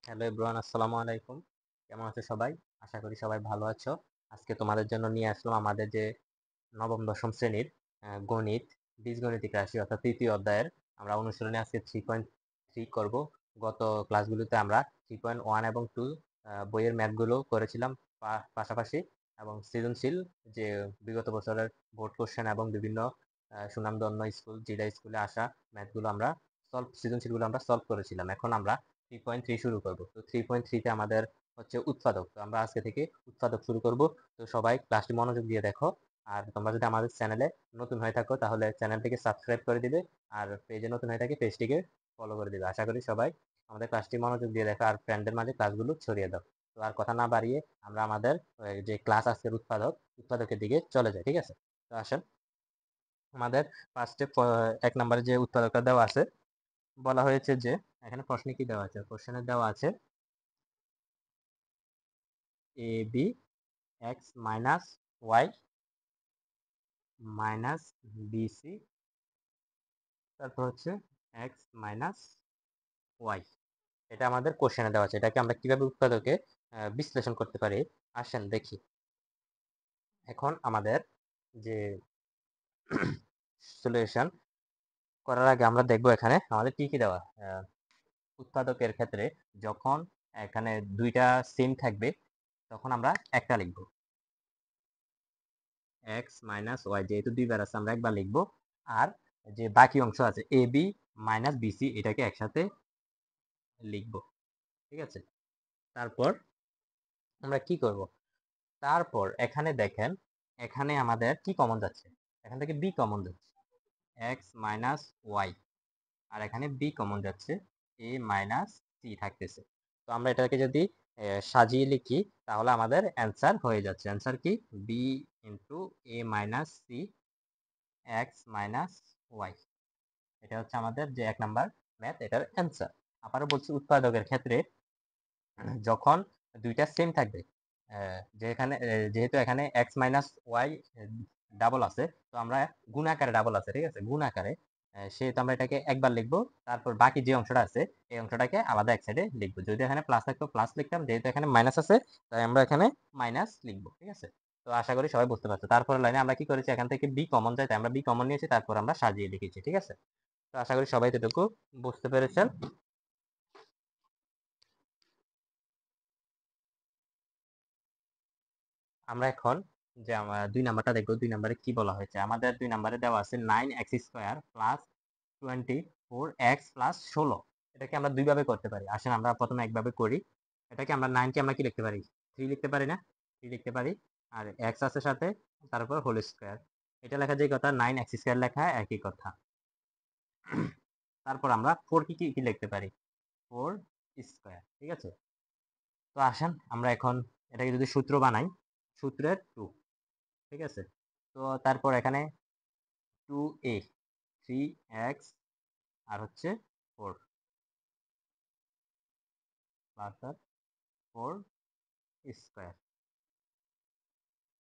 Hello everyone, আসসালামু আলাইকুম। কেমন আছো সবাই? আশা করি সবাই ভালো আছো। আজকে তোমাদের জন্য নিয়ে আসলাম আমাদের যে নবম দশম শ্রেণীর গণিত, বীজগণিতিক রাশি অর্থাৎ ৩য় অধ্যায়ের আমরা অনুশীলনী আজকে 3.3 করব। গত ক্লাসগুলোতে আমরা 3.1 এবং 2 বইয়ের ম্যাথগুলো করেছিলাম পাশাপাশি, এবং সৃজনশীল যে বিগত বছরের বোর্ড কোশ্চেন এবং বিভিন্ন সুনামধন্য স্কুল, জিডা স্কুলে আসা ম্যাথগুলো আমরা সৃজনশীলগুলো আমরা সলভ করেছিলাম। এখন আমরা 3.3 শুরু করব। তো 3.3 তে আমাদের হচ্ছে উৎপাদক। তো আমরা আজকে থেকে উৎপাদক শুরু করব। তো সবাই ক্লাসটি মনোযোগ দিয়ে দেখো। আর তোমরা যদি আমাদের চ্যানেলে নতুন হয়ে থাকো তাহলে চ্যানেলটিকে সাবস্ক্রাইব করে দিবে, আর পেজে নতুন হয়ে থাকে পেজটিকে ফলো করে দিবে। আশা করি সবাই আমাদের ক্লাসটি মনোযোগ দিয়ে দেখো আর ফ্রেন্ডদের মাঝে ক্লাসগুলো ছড়িয়ে দাও। তো আর কথা না বাড়িয়ে আমরা আমাদের যে ক্লাস আজকের উৎপাদকের দিকে চলে যাই। ঠিক আছে? তো আসেন, আমাদের ফার্স্টে 1 নম্বরে যে উৎপাদকটা দেওয়া আছে, বলা হয়েছে যে এখানে প্রশ্নে কি দেওয়া আছে? কোশ্চেনে দেওয়া আছে A B X minus Y minus BC, তারপর হচ্ছে এক্স মাইনাস ওয়াই। এটা আমাদের কোশ্চেনে দেওয়া আছে। এটাকে আমরা কিভাবে উৎপাদকে বিশ্লেষণ করতে পারি আসেন দেখি। এখন আমাদের যে সলিউশন করার আগে আমরা দেখব এখানে আমাদের কি কি দেওয়া। উৎপাদকের ক্ষেত্রে যখন এখানে দুইটা সেম থাকবে তখন আমরা একটা লিখব, এক্স মাইনাস ওয়াই, যেহেতু দুইবার আছে আমরা একবার লিখব। আর যে বাকি অংশ আছে এ বি মাইনাস বিসি, এটাকে একসাথে লিখব। ঠিক আছে? তারপর আমরা কি করব? তারপর এখানে দেখেন, এখানে আমাদের কি কমন যাচ্ছে? এখান থেকে বি কমন যাচ্ছে, এক্স মাইনাস ওয়াই, আর এখানে বি কমন যাচ্ছে, এ মাইনাস সি থাকতেছে। তো আমরা এটাকে যদি সাজিয়ে লিখি তাহলে আমাদের অ্যান্সার হয়ে যাচ্ছে। অ্যান্সার কি? বি ইন্টু এ minus C X minus Y. এটা হচ্ছে আমাদের যে 1 নাম্বার ম্যাথ, এটার অ্যান্সার। আবারও বলছি, উৎপাদকের ক্ষেত্রে যখন দুইটা সেম থাকবে, যেখানে যেহেতু এখানে এক্স মাইনাস ওয়াই ডাবল আছে, তো আমরা গুণ আকারে ডাবল আছে, ঠিক আছে, গুণ আকারে, সেহেতু আমরা এটাকে একবার লিখবো। তারপর বাকি যে অংশটা আছে এই অংশটাকে আলাদা এক সাইডে লিখবো। যদি এখানে প্লাস থাকতো প্লাস লিখতাম, যেহেতু এখানে মাইনাস আছে তাই আমরা এখানে মাইনাস লিখবো। ঠিক আছে? তো আশা করি সবাই বুঝতে পারছো। তারপর লাইনে আমরা কি করেছি, এখান থেকে বি কমন যায় তাই আমরা বি কমন নিয়েছি, তারপর আমরা সাজিয়ে লিখেছি। ঠিক আছে? তো আশা করি সবাই এতটুকু বুঝতে পেরেছেন। আমরা এখন যে আমরা 2 নাম্বারটা দেখবো। 2 নাম্বারে কি বলা হয়েছে? আমাদের 2 নাম্বারে দেওয়া আছে 9x square plus 24x plus 16। এটাকে আমরা দুই ভাবে করতে পারি। আসেন আমরা প্রথমে একভাবে করি। এটাকে আমরা 9 কে আমরা কি লিখতে পারি? 3 লিখতে পারি না? 3 লিখতে পারি। আর x আছে সাথে, তারপর হোল স্কয়ার। এটা লেখা যেই কথা, 9x স্কয়ার লেখা একই কথা। তারপর আমরা 4 কি লিখতে পারি? 4 স্কয়ার। ঠিক আছে? তো আসেন আমরা এখন এটাকে যদি সূত্র বানাই, সূত্রের 2। ঠিক আছে? তো তারপর এখানে 2a, 3x, আর হচ্ছে 4 প্লাস 4 স্কয়ার।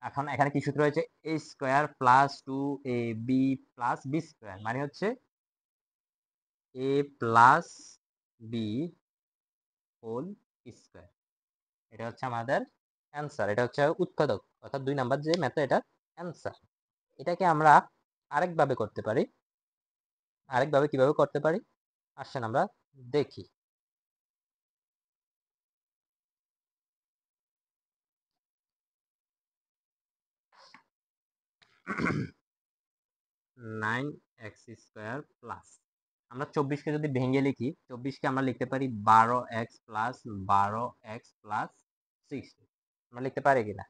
এখন এখানে কি সূত্র হয়েছে? a square plus 2ab plus b square, মানে হচ্ছে a plus b whole square. এটা হচ্ছে আমাদের অ্যান্সার। এটা হচ্ছে উৎপাদক, অর্থাৎ 2 নাম্বার যে ম্যাথড, এটা অ্যান্সার। এটাকে আমরা আরেকভাবে করতে পারি। আরেকভাবে কিভাবে করতে পারি আসেন আমরা দেখি। 9x² প্লাস, আমরা 24 কে যদি ভেঙে লিখি, 24 কে আমরা লিখতে পারি 12x প্লাস 12x প্লাস 60। আমরা লিখতে পারি কিনা?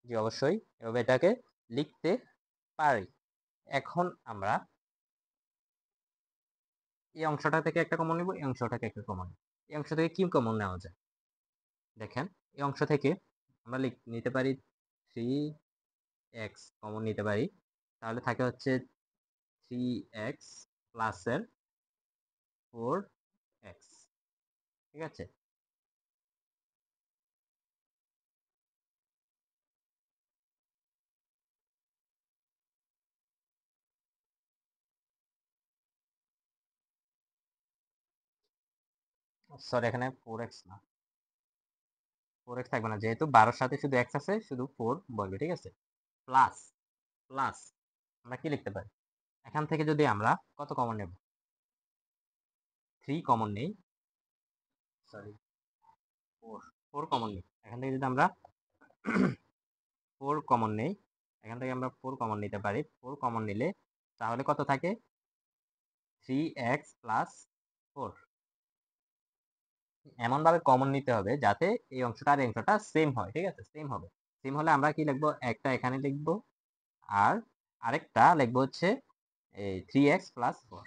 জি অবশ্যই, এভাবে এটাকে লিখতে পারি। এখন আমরা এই অংশটা থেকে একটা কমন নিব, এই অংশটাকে একটা কমন নিব। এই অংশ থেকে কি কমন নেওয়া যায়? দেখেন, এই অংশ থেকে আমরা নিতে পারি 3x কমন নিতে পারি, তাহলে থাকে হচ্ছে 3x প্লাসের 4x। ঠিক আছে? সরি, এখানে 4x না, 4x থাকবে না, যেহেতু 12 সাথে শুধু x আছে, শুধু 4 বলবে, ঠিক আছে। প্লাস প্লাস আমরা কি লিখতে পারি? এখান থেকে যদি আমরা কত কমন নেব? 3 কমন নেই, সরি 4 কমন নেই। এখান থেকে যদি আমরা 4 কমন নেই, এখান থেকে আমরা 4 কমন নিতে পারি। 4 কমন নিলে তাহলে কত থাকে? 3x plus 4। এমনভাবে কমন নিতে হবে যাতে এই অংশটা আর এই অংশটা সেম হয়, ঠিক আছে? সেম হবে। সেম হলে আমরা কি লিখবো? একটা এখানে লিখবো আর আরেকটা লিখবো হচ্ছে এই 3x প্লাস 4।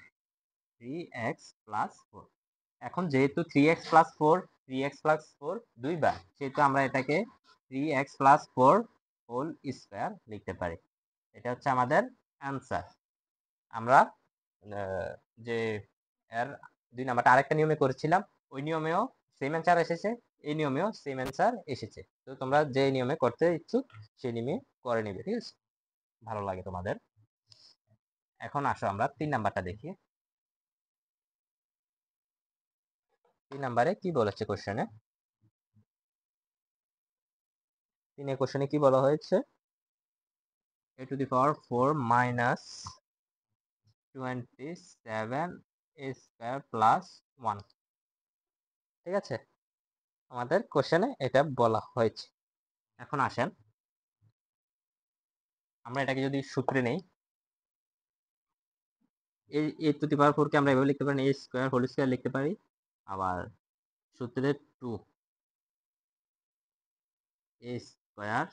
3x plus 4। এখন যেহেতু 3x প্লাস 4 3x প্লাস 4 দুইবার, সেহেতু আমরা এটাকে 3x প্লাস 4 হোল স্কয়ার লিখতে পারি। এটা হচ্ছে আমাদের অ্যান্সার। আমরা যে এর 2 নাম্বারটা আরেকটা নিয়মে করেছিলাম, ওই নিয়মেও সেম অ্যান্সার এসেছে, এই নিয়মেও সেম অ্যান্সার এসেছে। তো তোমরা যে নিয়মে করতে ইচ্ছুক সেই নিয়মে করে নিবে, ঠিক আছে? ভালো লাগে তোমাদের। এখন আসো আমরা 3 নাম্বারটা দেখি। 3 নাম্বারে কি বলেছে কোশ্চেনে? 3 কোশ্চেনে কি বলা হয়েছে? a to the power 4 minus 27 a square plus 1, ঠিক আছে? আমাদের কোশ্চেনে এটা বলা হয়েছে। এখন আসেন আমরা এটাকে যদি সূত্রে নেই, এই a to the power 4 কে আমরা এভাবে লিখতে পারি, a স্কয়ার হোল স্কয়ার লিখতে পারি। আবার সূত্রে 2 a স্কয়ার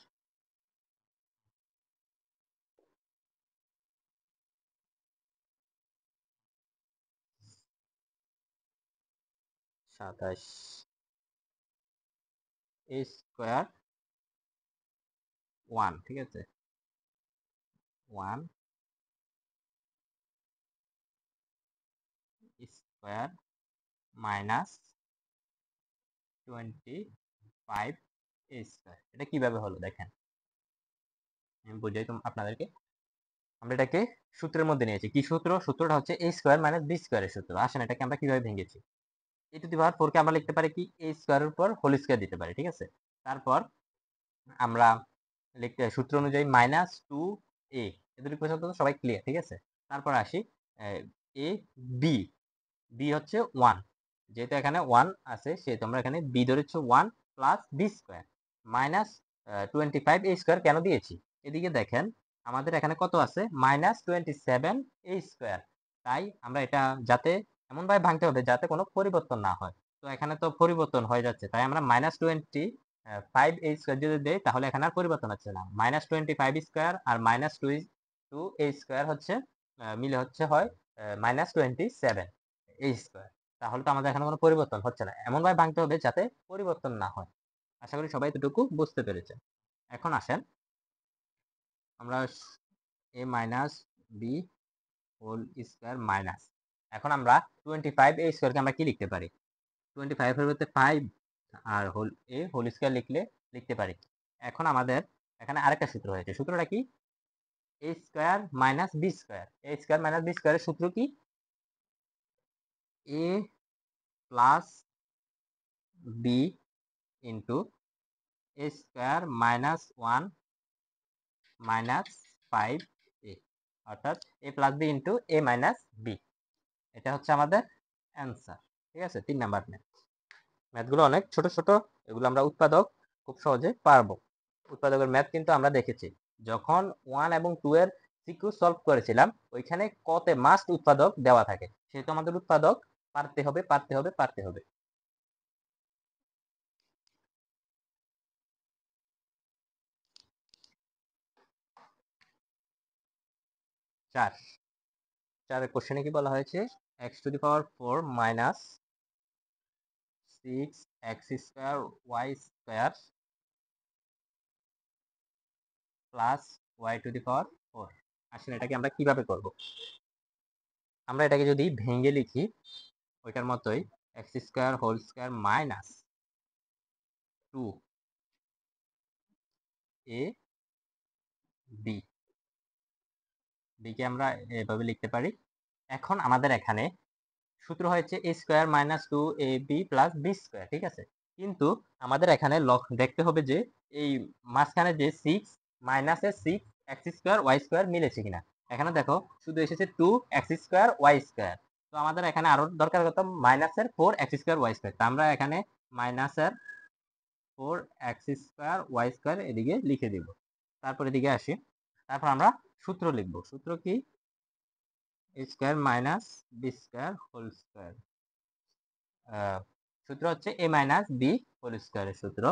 সাতাশ a স্কয়ার 1, ঠিক আছে? 1 স্কয়ার মাইনাস 25 a স্কয়ার। এটা কিভাবে হলো দেখেন, আমি বুঝাই আপনাদেরকে। আমরা এটাকে সূত্রের মধ্যে নিয়েছি। কি সূত্র? সূত্রটা হচ্ছে a স্কয়ার মাইনাস b স্কয়ারের সূত্র। আসেন এটাকে আমরা কিভাবে ভেঙেছি? a টু দি পাওয়ার 4 কে আমরা লিখতে পারি কি a স্কয়ারের উপর হোল স্কয়ার দিতে পারি, ঠিক আছে? তারপর আমরা লিখতে সূত্র অনুযায়ী মাইনাস 2a, এ দুটো পর্যন্ত সবাই ক্লিয়ার, ঠিক আছে? তারপর আসি a b, b হচ্ছে 1, যেহেতু এখানে 1 আছে সেহেতু আমরা এখানে b ধরেছি 1 plus b square minus 25 a square কেন দিয়েছি? এদিকে দেখেন আমাদের এখানে কত আছে? Minus 27 a square. তাই আমরা এটা যাতে এমনভাবে ভাঙতে হবে যাতে কোনো পরিবর্তন না হয়। তো এখানে তো পরিবর্তন হয়ে যাচ্ছে, তাই আমরা মাইনাস 25 a স্কয়ার যদি দেই তাহলে এখানে আর পরিবর্তন হচ্ছে না। মাইনাস 25 স্কয়ার আর মাইনাস 2 a স্কয়ার হচ্ছে মিলে হচ্ছে হয় মাইনাস 27 a স্কয়ার। তাহলে তো আমাদের এখানে কোনো পরিবর্তন হচ্ছে না। এমনভাবে ভাঙতে হবে যাতে পরিবর্তন না হয়। আশা করি সবাই এতটুকু বুঝতে পেরেছেন। এখন আসেন আমরা a minus b whole square minus, এখন আমরা 25 a স্কয়ারকে আমরা কি লিখতে পারি? 25 এর পরিবর্তে 5 আর হোল স্কয়ার লিখতে পারি। এখন আমাদের এখানে আরেকটা সূত্র হয়েছে। সূত্রটা কি? a square minus b square. a square minus b স্কয়ারের সূত্র কি? a plus b into a square minus 1 minus 5a, অর্থাৎ a plus b into a minus b। এটা হচ্ছে আমাদের অ্যান্সার, ঠিক আছে? 3 নাম্বার ম্যাথ। ম্যাথগুলো অনেক ছোট ছোট, এগুলো আমরা উৎপাদক খুব সহজে পারবো। উৎপাদকের ম্যাথ কিন্তু আমরা দেখেছি যখন 1 এবং 2 এর সিকিউ সলভ করেছিলাম, ওইখানে কতে মাস্ট উৎপাদক দেওয়া থাকে, সেহেতু আমাদের উৎপাদক পারতে হবে পারতে হবে পারতে হবে। 4 4 কোশ্চেনে কি বলা হয়েছে? x to the power 4 minus 6x square y square plus y to the power 4। আসলে এটাকে আমরা কিভাবে করব? আমরা এটাকে যদি ভেঙে লিখি ওইটার মতোই, x square whole square minus 2 a b, কে আমরা এভাবে লিখতে পারি। এখন আমাদের এখানে সূত্র হয়েছে a square minus 2 ab plus b square, ঠিক আছে? কিন্তু আমাদের এখানে দেখতে হবে যে এই মাঝখানে যে 6 মাইনাসের 6 এক্স স্কোয়ার ওয়াই স্কোয়ার মিলেছে কিনা। এখানে দেখো শুধু এসেছে 2 এক্স স্কোয়ার ওয়াই স্কোয়ার। তো আমাদের এখানে আরো দরকার কত, মাইনাসের 4 এক্স স্কোয়ার ওয়াই স্কোয়ার। তো আমরা এখানে মাইনাসের 4 এক্স স্কোয়ার ওয়াই স্কোয়ার এদিকে লিখে দিব। তারপর এদিকে আসি, তারপর আমরা সূত্র লিখব। সূত্র কি, A square minus B square whole square. সূত্র হচ্ছে a মাইনাস বি হোল স্কোয়ারের সূত্র।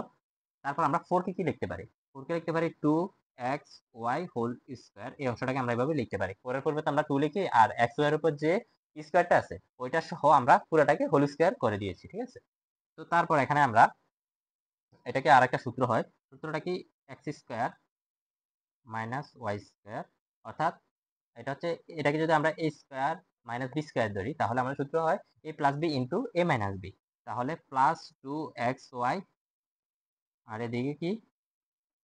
তারপর আমরা 4 কে কি লিখতে পারি, 4 কে লিখতে পারি 2xy হোল স্কোয়ার। এই অংশটাকে আমরা এভাবে লিখতে পারি। 4 এর পরিবর্তে আমরা 2 লিখি, আর xy এর উপর যে স্কোয়ারটা আছে ওইটা সহ আমরা পুরোটাকে হোল স্কোয়ার করে দিয়েছি, ঠিক আছে। তো তারপর এখানে আমরা এটাকে আরেকটা সূত্র হয়, সূত্রটা কি, x square minus Y square, অর্থাৎ এটা হচ্ছে, এটাকে যদি আমরা a square minus B square ধরি তাহলে আমাদের সূত্র হয় a plus b into A minus b. তাহলে প্লাস 2xy, আর এদিকে কি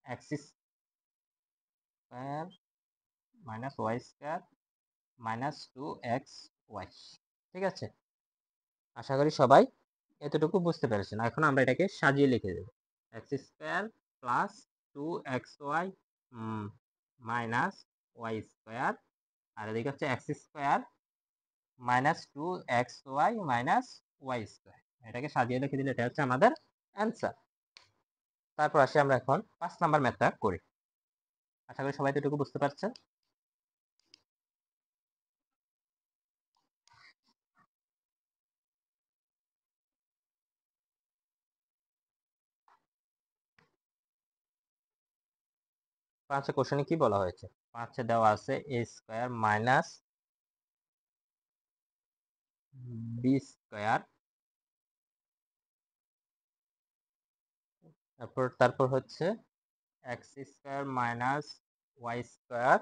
x square minus Y square minus 2xy। ঠিক আছে, আশা করি সবাই এতটুকু বুঝতে পেরেছেন। এখন আমরা এটাকে সাজিয়ে লিখে দেব, X square plus 2xy minus Y square, আর এদিকে হচ্ছে X square minus 2xy minus Y square. এটাকে সাজিয়ে লিখে দিলে এটা হচ্ছে আমাদের অ্যান্সার। তারপর আসি আমরা এখন 5 নাম্বার ম্যাথটা করি। আশা করি সবাই এতটুকু বুঝতে পারছেন। পাঁচে কোশ্চেনে কি বলা হয়েছে, পাঁচে দেওয়া আছে A square minus B square, তারপর হচ্ছে X square minus Y square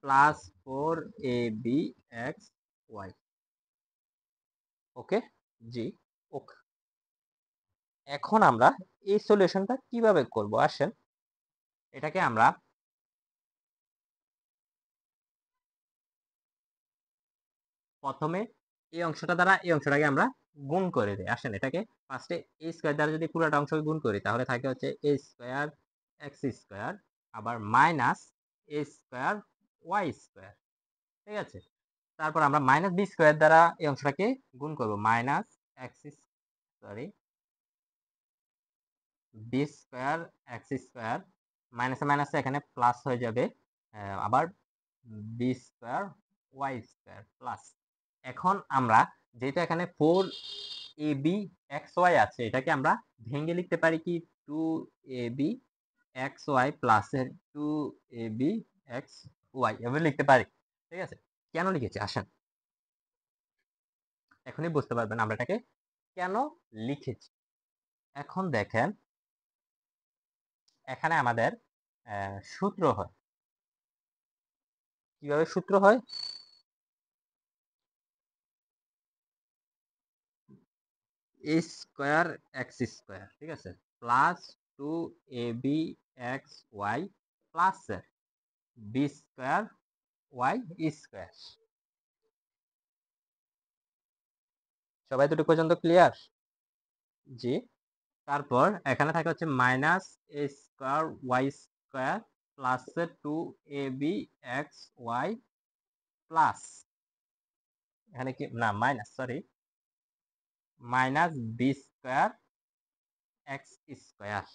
plus 4ab X Y. Okay, জি, ওকে। এখন আমরা এই সলিউশনটা কিভাবে করব, আসেন এটাকে আমরা প্রথমে এই অংশটা দ্বারা এই অংশটাকে আমরা গুণ করে দিই। আসেন এটাকে ফার্স্টে এ স্কোয়ার দ্বারা যদি পুরোটা অংশকে গুণ করি তাহলে থাকে হচ্ছে এ স্কোয়ার এক্স স্কোয়ার আবার minus A square Y square. ঠিক আছে, তারপর আমরা মাইনাস বি স্কোয়ার দ্বারা এই অংশটাকে গুণ করব, minus x sorry b square x square, মাইনাসে মাইনাসে এখানে প্লাস হয়ে যাবে, আবার b square Y square plus. এখন আমরা যেটা এখানে 4ab xy আছে এটাকে আমরা ভেঙে লিখতে পারি কি 2ab xy প্লাসের 2ab xy এভাবে লিখতে পারি। ঠিক আছে, কেন লিখেছি আসেন এখনই বুঝতে পারবেন আমরা এটাকে কেন লিখেছি। এখন দেখেন এখানে আমাদের সূত্র হয়, কিভাবে সূত্র হয়, এ স্কোয়ার এক্স স্কোয়ার, ঠিক আছে, plus 2ab xy plus B square Y square. সবাই দুটো পর্যন্ত ক্লিয়ার? জি। তারপর এখানে থাকে হচ্ছে minus A square Y square plus 2ab xy plus, এখানে কি না minus, sorry, minus B square x square.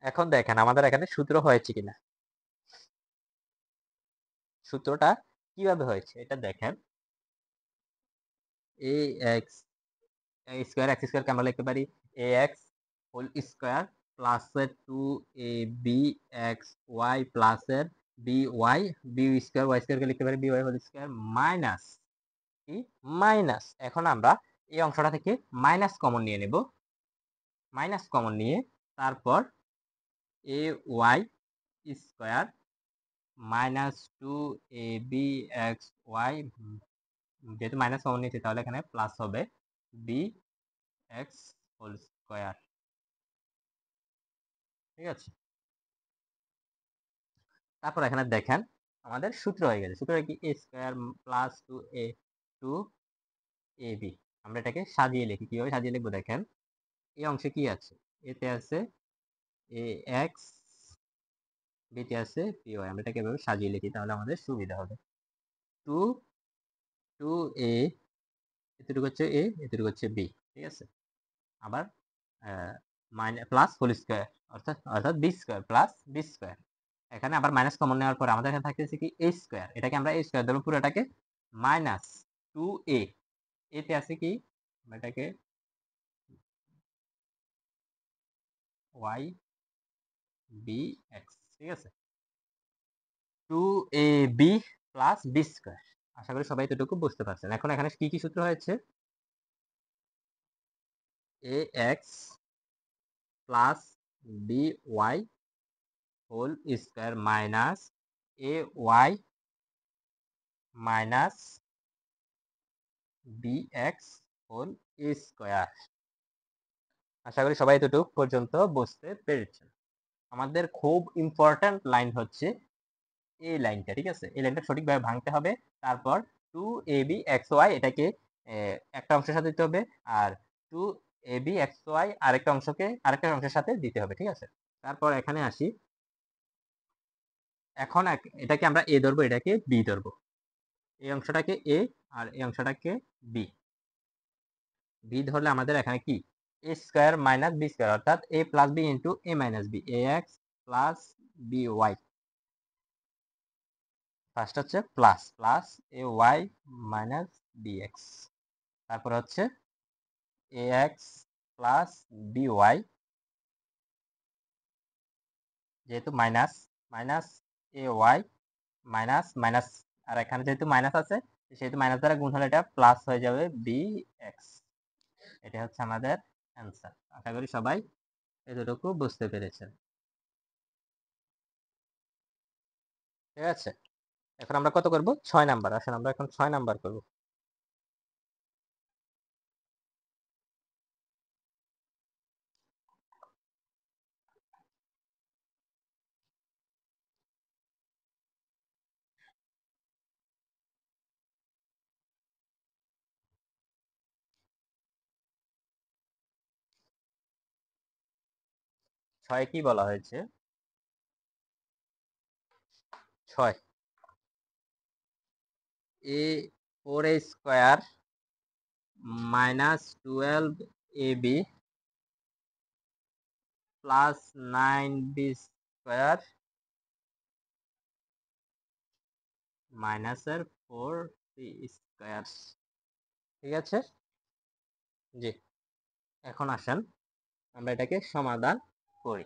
এখন দেখেন আমাদের এখানে সূত্র হয়েছে কিনা, সূত্রটা কিভাবে হয়েছে এটা দেখেন, এ এক্স স্কোয়ার এক্স স্কোয়ারকে আমরা লিখতে পারি A X whole square plus 2ab X Y প্লাসের B Y, B square Y স্কোয়ারকে লিখতে পারি B Y whole square minus কি মাইনাস। এখন আমরা এই অংশটা থেকে মাইনাস কমন নিয়ে নেব, মাইনাস কমন নিয়ে তারপর A Y square minus 2ab X Y, যেহেতু মাইনাস কমন নিয়েছি তাহলে এখানে প্লাস হবে বি এক্স হোল স্কোয়ার। ঠিক আছে, তারপর এখানে দেখেন আমাদের সূত্র হয়ে গেছে। সূত্র কি a স্কয়ার প্লাস 2ab। আমরা এটাকে সাজিয়ে লিখি। কিভাবে সাজিয়ে লিখবো দেখেন, এই অংশে কি আছে, এতে আছে ax, বিতে আছে by। আমরা এটাকে এভাবে সাজিয়ে লিখি, তাহলে আমাদের সুবিধা হবে। 2a, এতটুকু হচ্ছে a, এতটুকু হচ্ছে b, ঠিক আছে। আবার প্লাস হোল স্কয়ার, অর্থাৎ b square plus b square. এখানে আবার মাইনাস কমন নেওয়ার পর আমাদের এখানে থাকতেছে কি a স্কয়ার। এটাকে আমরা a স্কয়ার ধরবো পুরোটাকে, মাইনাস 2a, এতে আছে কি, এটাকে y bx, ঠিক আছে। 2ab plus b square. আশা করি সবাই এতটুকু বুঝতে পারছেন। এখন এখানে কি কি সূত্র হয়েছে, ax plus by whole square minus ay minus bx whole square. আশা করি সবাই এতটুকু পর্যন্ত বুঝতে পেরেছেন। আমাদের খুব ইম্পর্ট্যান্ট লাইন হচ্ছে এই লাইনটা, ঠিক আছে। এই লাইনটা সঠিকভাবে ভাঙতে হবে। তারপর 2abxy এটাকে একটা অংশের সাথে দিতে হবে, আর 2abxy আরেকটা অংশের সাথে দিতে হবে, ঠিক আছে। তারপর এখানে আসি, এখন এটাকে আমরা a ধরবো, এটাকে b ধরবো। এই অংশটাকে a আর এই অংশটাকে b। b ধরলে আমাদের এখানে কি, a square minus b square, অর্থাৎ a plus b into a minus b, ax plus by। First হচ্ছে plus plus ay minus bx, তারপর হচ্ছে ax প্লাস by, যেহেতু minus minus ay minus minus, আর এখানে যেহেতু মাইনাস আছে সেহেতু মাইনাস দ্বারা গুণ হলে এটা প্লাস হয়ে যাবে bx। এটা হচ্ছে আমাদের অ্যান্সার। আশা করি সবাই এতটুকু বুঝতে পেরেছেন, ঠিক আছে। এখন আমরা কত করব, 6 নাম্বার। আসলে আমরা এখন 6 নাম্বার করব। ছয় কি বলা হয়েছে, 6 a 4a square minus 12ab plus 9b square মাইনাসের 4c স্কয়ার, ঠিক আছে। জি, এখন আসেন আমরা এটাকে সমাধান করি।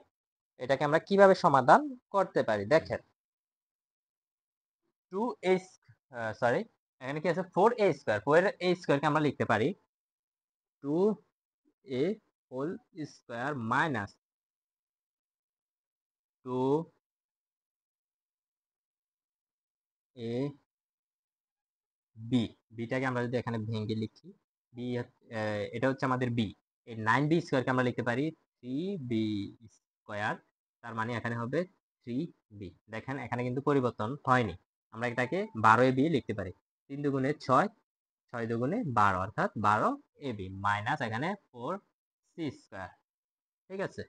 এটাকে আমরা কিভাবে সমাধান করতে পারি দেখেন, 2a সরি, এখানে কি আছে, 4a স্কয়ার। 4a স্কয়ারকে আমরা লিখতে পারি 2a whole square minus 2a B. বিটাকে আমরা যদি এখানে ভেঙে লিখি, বি, এটা হচ্ছে আমাদের বি। এই 9b স্কয়ারকে আমরা লিখতে পারি 3b স্কয়ার, তার মানে এখানে হবে 3b। দেখেন এখানে কিন্তু পরিবর্তন হয়নি। আমরা এটাকে 12ab লিখতে পারি। 3 দুগুণে 6, 6 দুগুণে 12, অর্থাৎ 12ab মাইনাস এখানে 4c স্কয়ার, ঠিক আছে।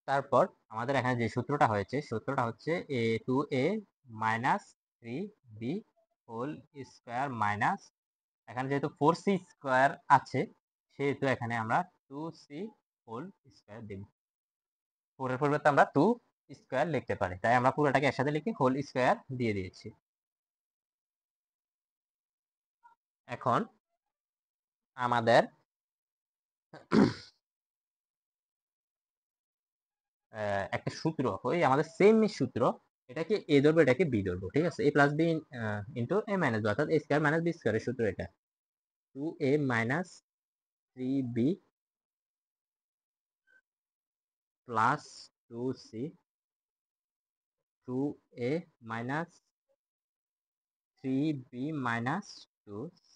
তারপর আমাদের এখানে যে সূত্রটা হয়েছে, সূত্রটা হচ্ছে a2a minus 3b whole square minus, এখানে যেহেতু 4c স্কয়ার আছে সেহেতু এখানে আমরা 2c হোল স্কয়ার দেব। 4 এর পরিবর্তে আমরা 2 স্কয়ার লিখতে পারি, তাই আমরা পুরোটাকে একসাথে লিখে হোল স্কয়ার দিয়ে দিয়েছি। এখন আমাদের একটা সূত্র, ওই আমাদের সেম সূত্র, এটাকে a ধরবো, এটাকে b ধরবো, ঠিক আছে। a plus b into a minus b, অর্থাৎ a স্কয়ার মাইনাস b স্কয়ারের সূত্র এটা। 2a minus 3b plus 2c, 2a minus 3b minus 2c।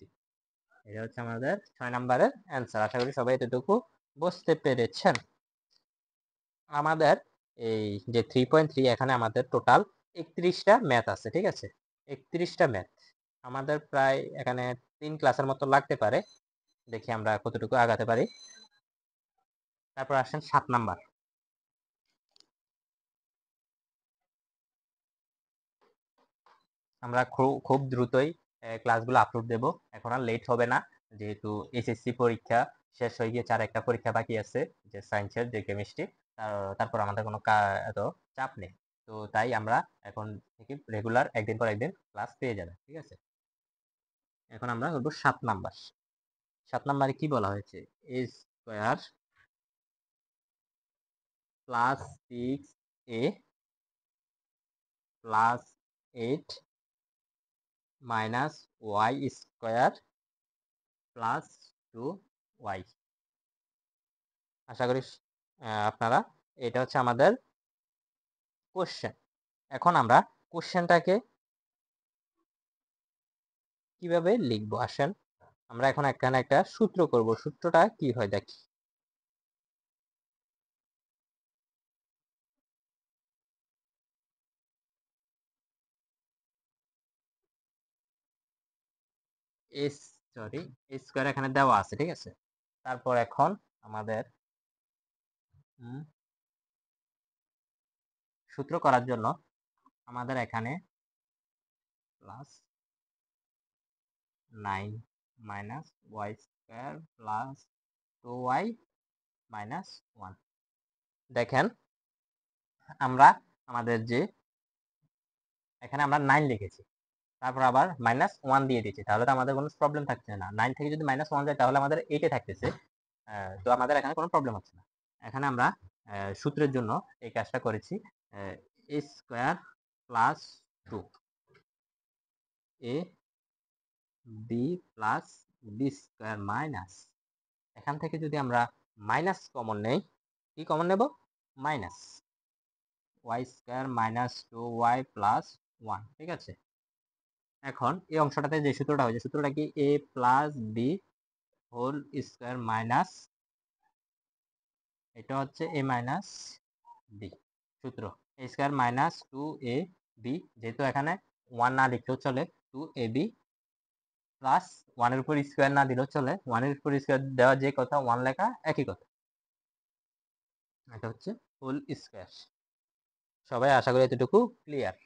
এটা হচ্ছে আমাদের 6 নম্বরের অ্যান্সার। আশা করি সবাই এতটুকু বুঝতে পেরেছেন। আমাদের এই যে 3.3 এখানে আমাদের টোটাল 31টা ম্যাথ আছে, ঠিক আছে? 31টা ম্যাথ আমাদের প্রায় এখানে 3 ক্লাসের মতো লাগতে পারে। দেখি আমরা কতটুকু আগাতে পারি। তারপর আসেন 7 নাম্বার। আমরা খুব দ্রুতই ক্লাসগুলো আপলোড দেব। এখন আর লেট হবে না, যেহেতু এসএসসি পরীক্ষা শেষ হয়ে গিয়েছে, আর একটা পরীক্ষা বাকি আছে যে সায়েন্সের, যে কেমিস্ট্রি। তারপর আমাদের কোনো এত চাপ নেই। তো তাই আমরা এখন থেকে রেগুলার একদিন পর একদিন ক্লাস পেয়ে যাবেন, ঠিক আছে? এখন আমরা করবো 7 নাম্বার। 7 নাম্বারে কি বলা হয়েছে? A square plus 6a plus 8 minus Y square plus 2y। আশা করি আপনারা, এটা হচ্ছে আমাদের কোশ্চেন। এখন আমরা কোশ্চেনটাকে কিভাবে লিখবো আসেন, আমরা এখন এখানে একটা সূত্র করব। সূত্রটা কি হয় দেখি। এস সরি স্কোয়ার এখানে দেওয়া আছে, ঠিক আছে? তারপর এখন আমাদের সূত্র করার জন্য আমাদের এখানে plus 9 minus Y square plus 2y minus 1। দেখেন আমরা আমাদের যে এখানে আমরা 9 লিখেছি, তারপর আবার -1 দিয়ে দিয়েছি, তাহলে তো আমাদের কোনো প্রবলেম থাকছে না। 9 থেকে যদি -1 যায় তাহলে আমাদের 8 এ থাকতেছে। তো আমাদের এখানে কোনো প্রবলেম হচ্ছে না। এখানে আমরা সূত্রের জন্য এই কাজটা করেছি। a square plus 2 a b plus b square minus, এখান থেকে যদি আমরা মাইনাস কমন নেই, কি কমন নেব? Minus y square minus 2y plus 1, ঠিক আছে? এখন এই অংশটাতে যে সূত্রটা হয়, যে সূত্রটা কি? a plus b whole square minus, এটা হচ্ছে a মাইনাস b সূত্র। a স্কয়ার মাইনাস 2ab, যেহেতু এখানে 1 না লিখলেও চলে, 2ab প্লাস 1 এর উপর স্কয়ার না দিলেও চলে, 1 এর উপর স্কয়ার দেওয়া যে কথা, 1 লেখা একই কথা। এটা হচ্ছে হোল স্কয়ার। সবাই আশা করি এতটুকু ক্লিয়ার।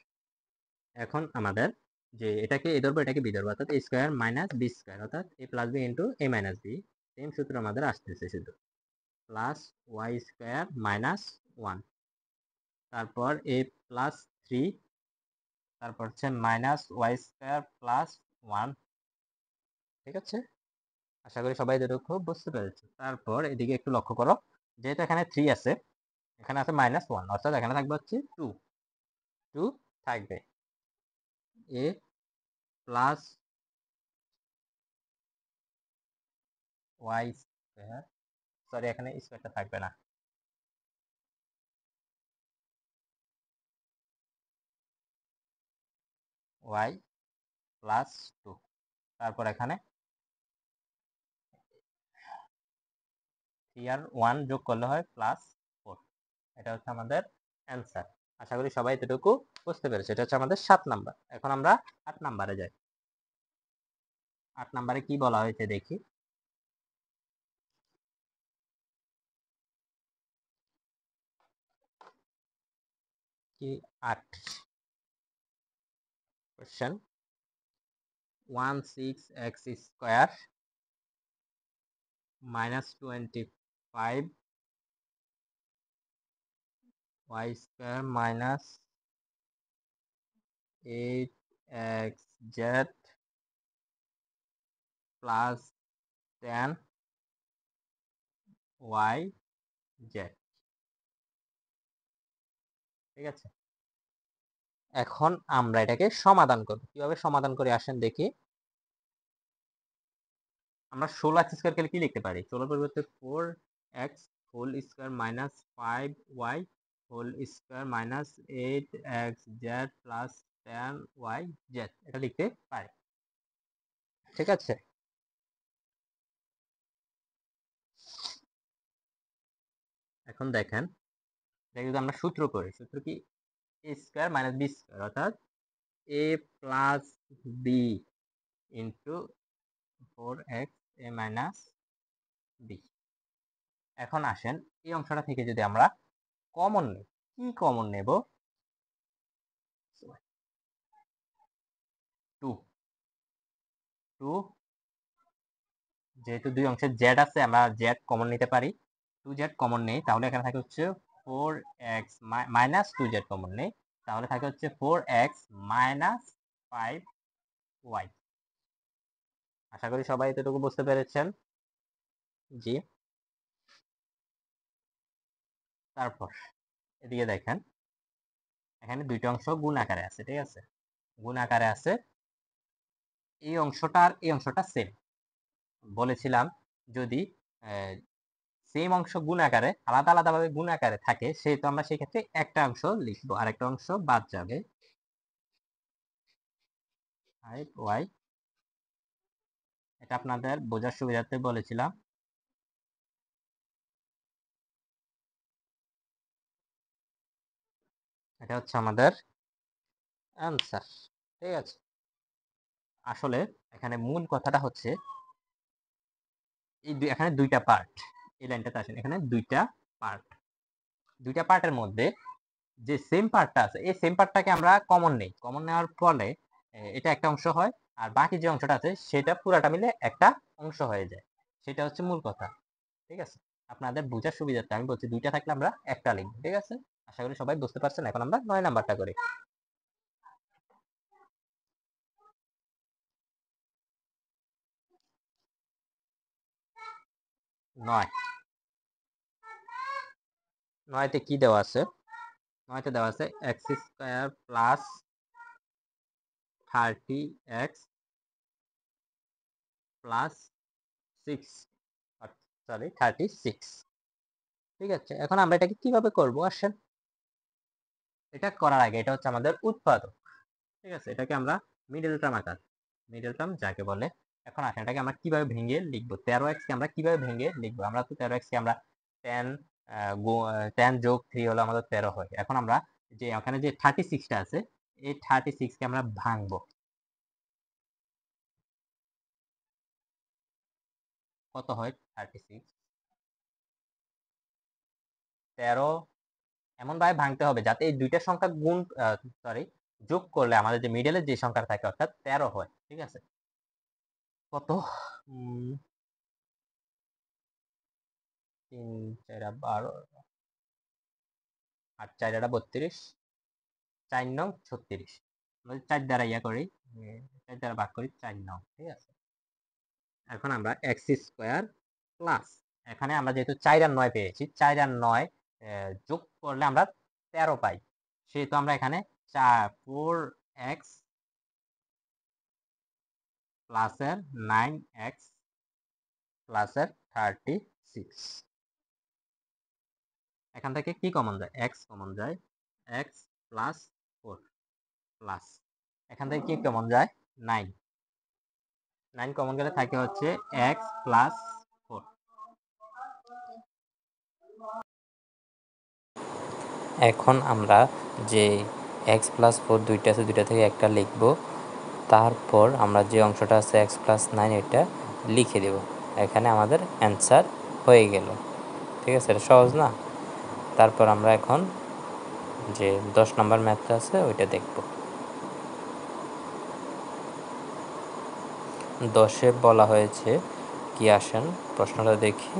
এখন আমাদের যে এটাকে এ ধরবো, এটাকে বি ধরবো, অর্থাৎ a square minus b square, অর্থাৎ a plus b into a minus b। Same সূত্র আমাদের আসতেছে শুধু, প্লাস ওয়াই স্কয়ার মাইনাস 1, তারপর a প্লাস 3, তারপর হচ্ছে মাইনাস ওয়াই স্কয়ার প্লাস 1, ঠিক আছে? আশা করি সবাই এতটুকু বুঝতে পেরেছে। তারপর এদিকে একটু লক্ষ্য করো, যেহেতু এখানে 3 আছে, এখানে আছে -1, অর্থাৎ এখানে থাকবে হচ্ছে 2 থাকবে। a plus y square, sorry এখানে স্কয়ারটা থাকবে না, ওয়াই প্লাস 2, তারপর এখানে 3 আর 1 যোগ করলে হয় +4। এটা হচ্ছে আমাদের অ্যান্সার। আশা করি সবাই এতটুকু বুঝতে পেরেছে। এটা হচ্ছে আমাদের 7 নাম্বার। এখন আমরা 8 নাম্বারে যাই। 8 নাম্বারে কি বলা হয়েছে দেখি। কি 8 question, 16x square -25 y square minus 8xz plus 10yz, ঠিক আছে? এখন আমরা এটাকে সমাধান করব। কিভাবে সমাধান করি আসেন দেখি। আমরা 16x স্কয়ারকে কি লিখতে পারি? 16 পরিবর্তে 4x whole square minus 5y whole square minus 8xz plus 10yz, এটা লিখতে পারি, ঠিক আছে? এখন দেখেন যদি আমরা সূত্র করি, সূত্র কি a square minus b square, অর্থাৎ a plus b into 4x a minus b। এখন আসেন এই অংশটা থেকে যদি আমরা কমন নেই, কি কমন নেব? 2 2 যেহেতু দুই অংশে z আছে, আমরা z কমন নিতে পারি। 2z কমন নেই, তাহলে এখানে থাকে হচ্ছে 4x মাইনাস 2z কমন নেই, তাহলে থাকে হচ্ছে 4x মাইনাস 5y। আশা করি সবাই এতটুকু বুঝতে পেরেছেন। জি, তারপর এদিকে দেখেন, এখানে দুইটা অংশ গুণ আকারে আছে, ঠিক আছে? গুণ আকারে আছে, এই অংশটা আর এই অংশটা সেম। বলেছিলাম যদি সেম অংশ গুণ আকারে আলাদা আলাদাভাবে গুণ আকারে থাকে, সেহেতু আমরা সেই ক্ষেত্রে একটা অংশ লিখবো আর একটা অংশ বাদ যাবে। y, এটা আপনাদের বোঝার সুবিধার্থে বলেছিলাম। এটা হচ্ছে আমাদের অ্যান্সার, ঠিক আছে? আসলে এখানে মূল কথাটা হচ্ছে এই এখানে দুইটা পার্ট, এই লাইনটাতে আসেন, এখানে দুইটা পার্ট, দুইটা পার্টের মধ্যে যে সেম পার্টটা আছে, এই সেম পার্টটাকে আমরা কমন নেই। কমন নেওয়ার ফলে এটা একটা অংশ হয়, আর বাকি যে অংশটা আছে সেটা পুরাটা মিলে একটা অংশ হয়ে যায়। সেটা হচ্ছে মূল কথা, ঠিক আছে? আপনাদের বোঝার সুবিধার্থে আমি বলছি দুইটা থাকলে আমরা একটা লিখব, ঠিক আছে? আশা করি সবাই বুঝতে পারছেন। এখন আমরা 9 নাম্বারটা করি। 9 9তে কি দেওয়া আছে? 9তে দেওয়া আছে x square plus 30x plus 6, sorry 36, ঠিক আছে? এখন আমরা এটাকে কিভাবে করব আসেন। এটা করার আগে এটা হচ্ছে আমাদের উৎপাদক, ঠিক আছে? এটাকে আমরা মিডল টার্ম আকার, মিডল টার্ম যাকে বলে। এখন আসেন এটাকে আমরা কিভাবে ভেঙে লিখবো, 13x কে আমরা কিভাবে ভেঙে লিখবো? আমরা তো 13x কে আমরা 10 10 যোগ 3 হলো আমাদের 13 হয়। এখন আমরা যে ওখানে যে 36 টা আছে, এই 36 কে আমরা ভাঙবো। কত হয় 36? 13 এমন ভাবে ভাঙতে হবে যাতে এই দুইটা সংখ্যা গুণ, সরি, যোগ করলে আমাদের যে মিডলের যে সংখ্যা থাকে অর্থাৎ 13 হয়, ঠিক আছে? কত? 3 4 12, 8 4 32, 4 নং 36। আমরা 4 দ্বারা ইয়া করি, 4 দ্বারা ভাগ করি, 4 নং, ঠিক আছে? এখন আমরা x স্কয়ার প্লাস, এখানে আমরা যেহেতু 4 আর 9 পেয়েছি, 4 আর 9 যোগ করলে আমরা 13 পাই। সেহেতু আমরা এখানে 4x প্লাসের 9x প্লাসের 36, এখান থেকে কি কমন যায়? x কমন যায়, x প্লাস 4 প্লাস, এখান থেকে কি কমন যায়? 9, 9 কমন গেলে থাকে হচ্ছে x প্লাস 4। এখন আমরা যে x প্লাস 4 দুইটা আছে, দুইটা থেকে একটা লিখব, তারপর আমরা যে অংশটা আছে x প্লাস 9 এটা লিখে দেব। এখানে আমাদের অ্যান্সার হয়ে গেল, ঠিক আছে? এটা সহজ না? তারপর আমরা এখন যে 10 নম্বর ম্যাথটা আছে ওইটা দেখব। 10-এ বলা হয়েছে কি, আসেন প্রশ্নটা দেখি।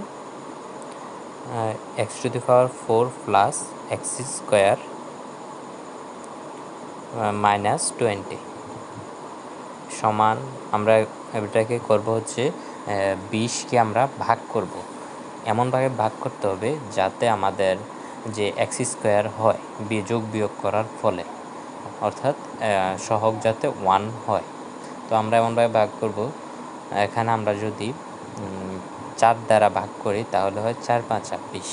x to the power 4 plus x square minus 20 সমান, আমরা এটাকে করব হচ্ছে 20কে আমরা ভাগ করব। এমনভাবে ভাগ করতে হবে যাতে আমাদের যে x স্কোয়ার হয় যোগ বিয়োগ করার ফলে, অর্থাৎ সহগ যাতে 1 হয়। তো আমরা এমনভাবে ভাগ করব, এখানে আমরা যদি 4 দ্বারা ভাগ করি তাহলে হয় 4 5 20,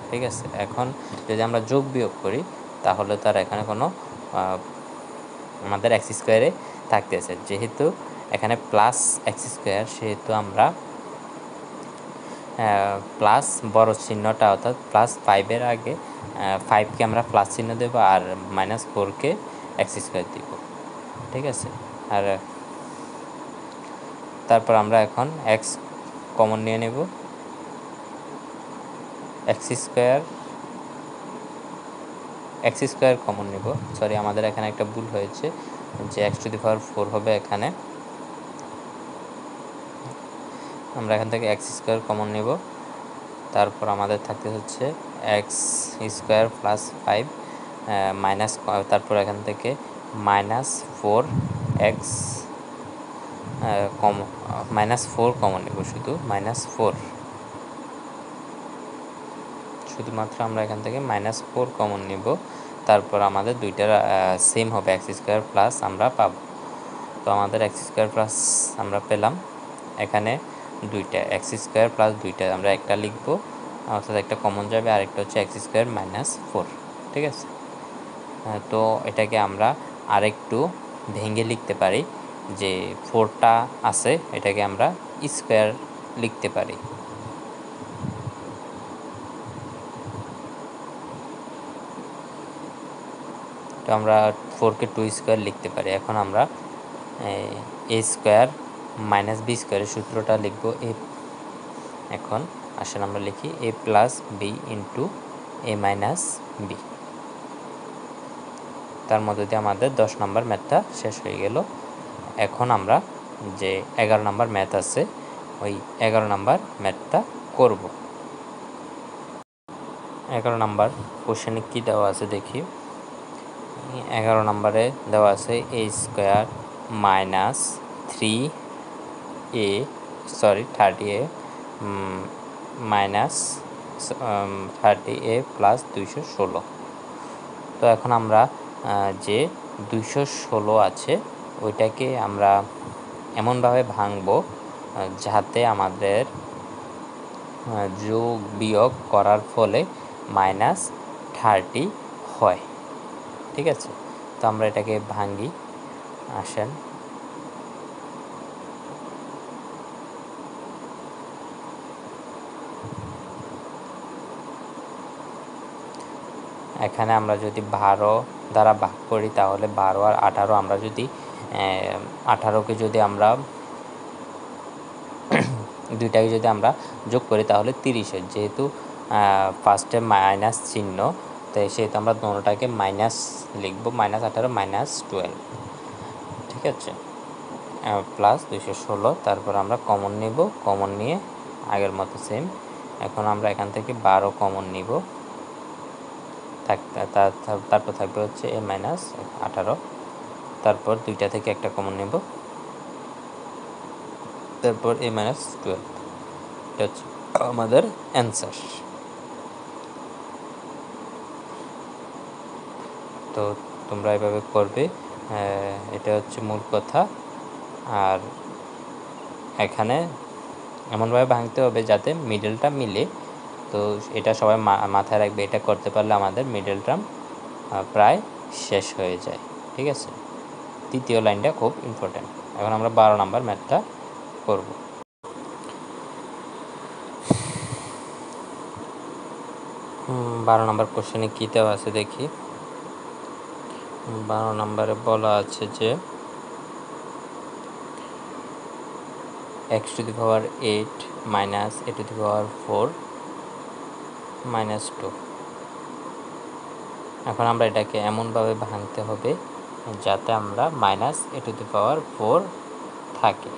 ঠিক আছে? এখন যদি আমরা যোগ বিয়োগ করি তাহলে তার এখানে কোনো আমাদের x স্কোয়ারে থাকতেছে, যেহেতু এখানে প্লাস x স্কোয়ার সেহেতু আমরা প্লাস বড় চিহ্নটা অর্থাৎ +5 আগে 5কে আমরা প্লাস চিহ্ন দেব আর -4কে x² দিব, ঠিক আছে। আর তারপর আমরা এখন x কমন নিয়ে নেব, x² কমন নেব। সরি, আমাদের এখানে একটা ভুল হয়েছে যে x⁴ হবে এখানে। আমরা এখান থেকে x² কমন নেব। তারপর আমাদের থাকতে হচ্ছে x² + 5 মাইনাস, তারপর এখান থেকে -4x -4 কমন নেব, শুধুমাত্র আমরা এখান থেকে -4 কমন নিব। তারপর আমাদের দুইটার সেম হবে, x² প্লাস আমরা পাবো। তো আমাদের x² প্লাস আমরা পেলাম, এখানে দুইটা x² প্লাস দুইটা আমরা একটা লিখব, অর্থাৎ একটা কমন যাবে, আরেকটা হচ্ছে x² - 4, ঠিক আছে। তো এটাকে আমরা আরেকটু ভেঙে লিখতে পারি, যে 4টা আছে এটাকে আমরা স্কোয়ার লিখতে পারি। তো আমরা 4কে 2² লিখতে পারি। এখন আমরা a² - b² সূত্রটা লিখব। এখন আসেন আমরা লিখি a + b * a - b। তার মধ্যে দিয়ে আমাদের 10 নম্বর ম্যাথটা শেষ হয়ে গেল। এখন আমরা যে 11 নম্বর ম্যাথ আছে ওই 11 নম্বর ম্যাথটা করব। 11 নম্বর কোশ্চেনে কি দেওয়া আছে দেখি। 11 নম্বরে দেওয়া আছে a² - 3a 30a -30a + 216। তো এখন আমরা যে 216 আছে ওইটাকে আমরা এমনভাবে ভাঙব যাতে আমাদের যোগ বিয়োগ করার ফলে -30 হয়, ঠিক আছে। তো আমরা এটাকে ভাঙি, আসেন। এখানে আমরা যদি 12 দ্বারা ভাগ করি তাহলে 12 আর 18, আমরা যদি 18কে যদি আমরা দুইটাকে যদি আমরা যোগ করি তাহলে 30 হয়। যেহেতু ফার্স্টে মাইনাস চিহ্ন, তাই সেহেতু আমরা দোনোটাকে মাইনাস লিখব, -18 -12, ঠিক আছে, প্লাস 216। তারপর আমরা কমন নিব, কমন নিয়ে আগের মতো সেম। এখন আমরা এখান থেকে 12 কমন নিব, তারপর থাকবে হচ্ছে a - 18। তারপর দুইটা থেকে একটা কমন নেব, তারপর a - 12। এটা হচ্ছে আমাদের অ্যান্সার। তো তোমরা এভাবে করবে, এটা হচ্ছে মূল কথা। আর এখানে এমনভাবে ভাঙতে হবে যাতে মিডলটা মিলে। তো এটা সবাই মাথায় রাখবে, এটা করতে পারলে আমাদের মিডল টার্ম প্রায় শেষ হয়ে যায়, ঠিক আছে। তৃতীয় লাইনটা খুব ইম্পর্ট্যান্ট। এখন আমরা 12 নম্বর ম্যাথটা করব। 12 নম্বর কোশ্চেনে কী দেওয়া আছে দেখি। 12 নম্বরে বলা আছে যে x⁸ - a⁴ - 2। এখন আমরা এটাকে এমনভাবে ভাঙতে হবে যাতে আমরা -a⁴ থাকে,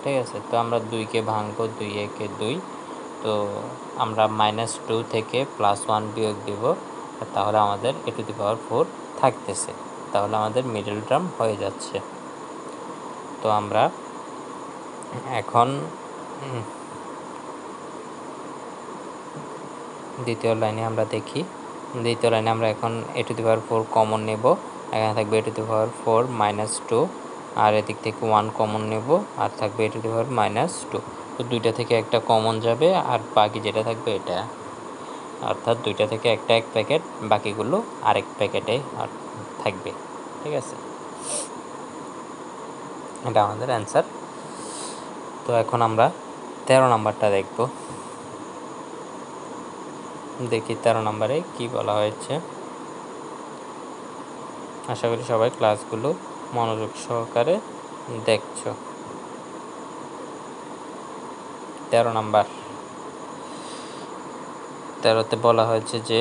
ঠিক আছে। তো আমরা 2কে ভাঙবো, 2 একে 2। তো আমরা -2 থেকে +1 বিয়োগ দিব, তাহলে আমাদের a⁴ থাকতেছে, তাহলে আমাদের মিডল টার্ম হয়ে যাচ্ছে। তো আমরা এখন দ্বিতীয় লাইনে আমরা দেখি। দ্বিতীয় লাইনে আমরা এখন a⁴ কমন নেব, এখানে থাকবে a⁴ -2, আর এদিক থেকে 1 কমন নেব, আর থাকবে a⁴ -2। তো দুইটা থেকে একটা কমন যাবে, আর বাকি যেটা থাকবে এটা, অর্থাৎ দুইটা থেকে একটা এক প্যাকেট, বাকিগুলো আরেক প্যাকেটে থাকবে, ঠিক আছে। এটা আমাদের অ্যান্সার। তো এখন আমরা 13 নাম্বারটা দেখব। দেখি 13 নম্বরে কি বলা হয়েছে। আশা করি সবাই ক্লাসগুলো মনোযোগ সহকারে দেখছো। 13 নাম্বার, 13তে বলা হয়েছে যে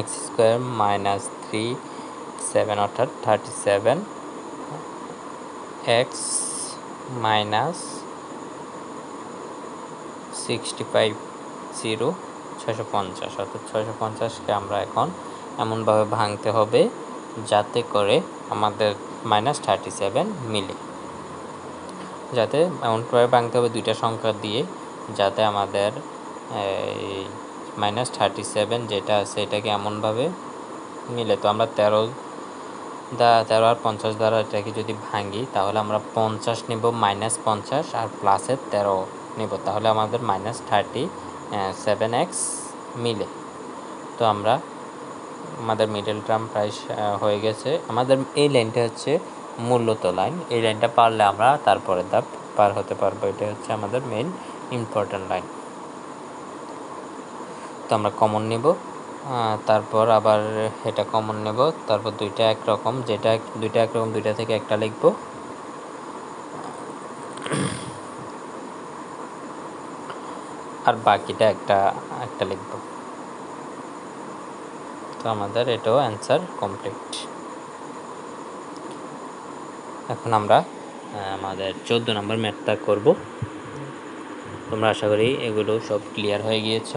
এক্স স্কোয়ার মাইনাস 3 7 অর্থাৎ 37 এক্স মাইনাস 65 0 650 অর্থাৎ 650কে আমরা এখন এমনভাবে ভাঙতে হবে যাতে করে আমাদের -37 মিলে। যাতে এমনভাবে ভাঙতে হবে দুইটা সংখ্যা দিয়ে যাতে আমাদের এই -37 যেটা আছে এটাকে এমনভাবে মিলে। তো আমরা 13 আর 50 দ্বারা এটাকে যদি ভাঙি তাহলে আমরা 50 নিব, -50 আর প্লাসের 13 নিব, তাহলে আমাদের -37x মিলে। তো আমাদের মিডল টার্ম প্রায় হয়ে গেছে। আমাদের এই লাইনটা হচ্ছে মূলত লাইন, এই লাইনটা পারলে আমরা তারপরে ধাপ পার হতে পারবো। এটা হচ্ছে আমাদের মেইন ইম্পর্টেন্ট লাইন। তো আমরা কমন নিব, তারপর আবার এটা কমন নেব, তারপর দুইটা একরকম, যেটা দুইটা একরকম দুইটা থেকে একটা লিখব, আর বাকিটা একটা লিখব। তো আমাদের এটাও অ্যান্সার কমপ্লিট। এখন আমরা আমাদের 14 নম্বর ম্যাথটা করব। তোমরা আশা করি এগুলো সব ক্লিয়ার হয়ে গিয়েছ।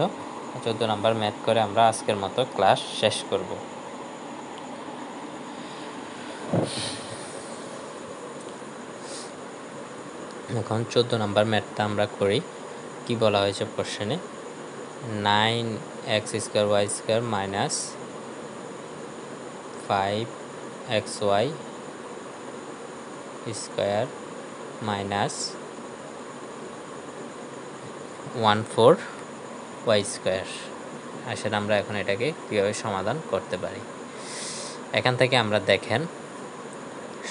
14 নম্বর ম্যাথ করে আমরা আজকের মতো ক্লাস শেষ করব। এখন 14 নম্বর ম্যাথটা আমরা করি। কি বলা হয়েছে কোশ্চেনে, 9x² minus 5xy square minus 14y square. আসলে আমরা এখন এটাকে কীভাবে সমাধান করতে পারি। এখান থেকে আমরা দেখেন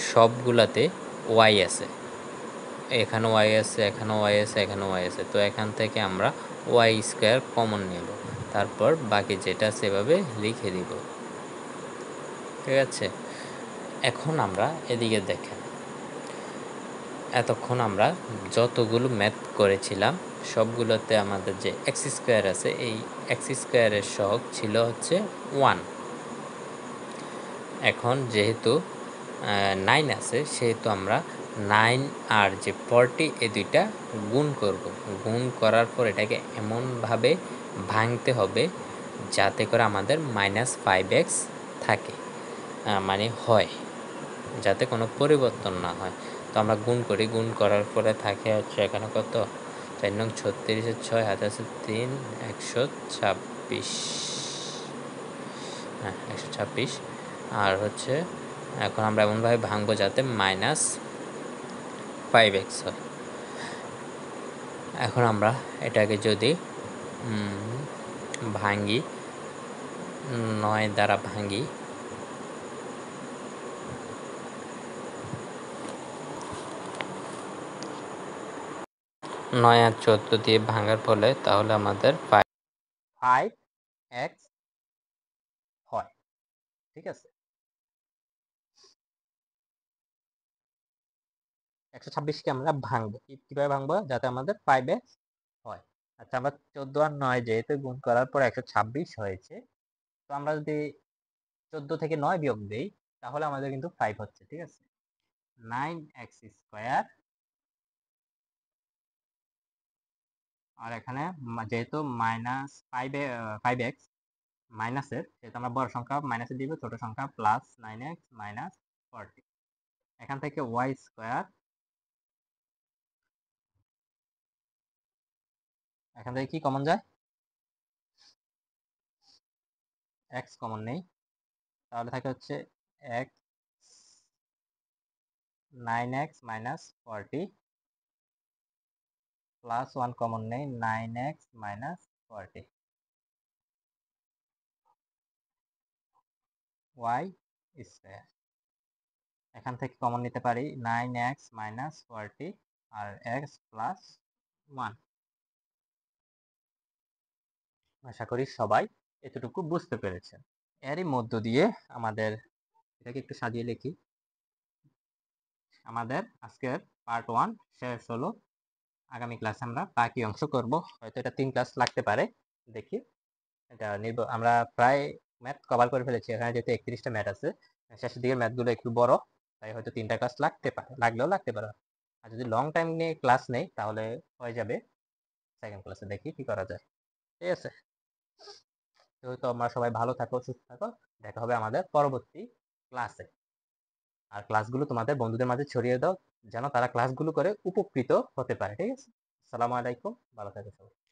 সবগুলাতে y আছে, এখানে y আছে, এখানেও y আছে, এখানেও y আছে। তো এখান থেকে আমরা y স্কোয়ার কমন নেব, তারপর বাকি যেটা সেভাবে লিখে দিব। ঠিক আছে, এখন আমরা এদিকে দেখেন, এতক্ষণ আমরা যতগুলো ম্যাথ করেছিলাম সবগুলোতে আমাদের যে এক্স স্কোয়ার আছে, এই এক্স স্কোয়ারের সহগ ছিল হচ্ছে 1। এখন যেহেতু 9 আছে সেহেতু আমরা 9 আর যে 40 এই দুইটা গুণ করব। গুণ করার পর এটাকে এমনভাবে ভাঙতে হবে যাতে করে আমাদের -5x থাকে, মানে হয়, যাতে কোনো পরিবর্তন না হয়। তো আমরা গুণ করি, গুণ করার পরে থাকে হচ্ছে এখানে কত, 4 নং 36 6 হাতে আছে 3, 126, হ্যাঁ 126। আর হচ্ছে এখন আমরা এমনভাবে ভাঙবো যাতে -5x হয়। এখন আমরা এটাকে যদি ভাঙি, 9 দ্বারা ভাঙি, 9 আর 14 দিয়ে ভাঙার ফলে তাহলে আমাদের 5x হয়। ঠিক আছে, 126কে আমরা ভাঙবো, কিভাবে ভাঙবো যাতে আমাদের 5x হয়। আচ্ছা, আমরা 14 আর 9 যেহেতু গুণ করার পর 126 হয়েছে, তো আমরা যদি 14 থেকে 9 বিয়োগ দেই তাহলে আমাদের কিন্তু 5 হচ্ছে। ঠিক আছে, 9x² আর এখানে যেহেতু -5x মাইনাসের, সেহেতু আমরা বড় সংখ্যা মাইনাসে দিব, ছোট সংখ্যা +9x - 40। এখান থেকে y², এখান থেকে কি কমন যায়, x কমন নেই, তাহলে থাকে হচ্ছে x 9x - 40 প্লাস 1 কমন নেই, 9x - 40 y²। এখান থেকে কমন নিতে পারি 9x - 40 আর x প্লাস 1। আশা করি সবাই এতটুকু বুঝতে পেরেছেন। এরই মধ্য দিয়ে আমাদের এটাকে একটু সাজিয়ে লিখি। আমাদের আজকের পার্ট 1 শেষ হলো। আগামী ক্লাসে আমরা বাকি অংশ করব। হয়তো এটা 3 ক্লাস লাগতে পারে। দেখি এটা আমরা প্রায় ম্যাথ কভার করে ফেলেছি। এখানে যেহেতু 31টা ম্যাথ আছে, শেষের দিকের ম্যাথগুলো একটু বড়, তাই হয়তো 3টা ক্লাস লাগতে পারে, লাগলেও লাগতে পারে। আর যদি লং টাইম নিয়ে ক্লাস নেই তাহলে হয়ে যাবে সেকেন্ড ক্লাসে। দেখি কি করা যায়। ঠিক আছে, তো তোমরা সবাই ভালো থাকো, সুস্থ থাকো। দেখা হবে আমাদের পরবর্তী ক্লাসে। আর ক্লাসগুলো তোমাদের বন্ধুদের মাঝে ছড়িয়ে দাও, যেন তারা ক্লাসগুলো করে উপকৃত হতে পারে। ঠিক আছে, আসসালামু আলাইকুম, ভালো থাকো সবাই।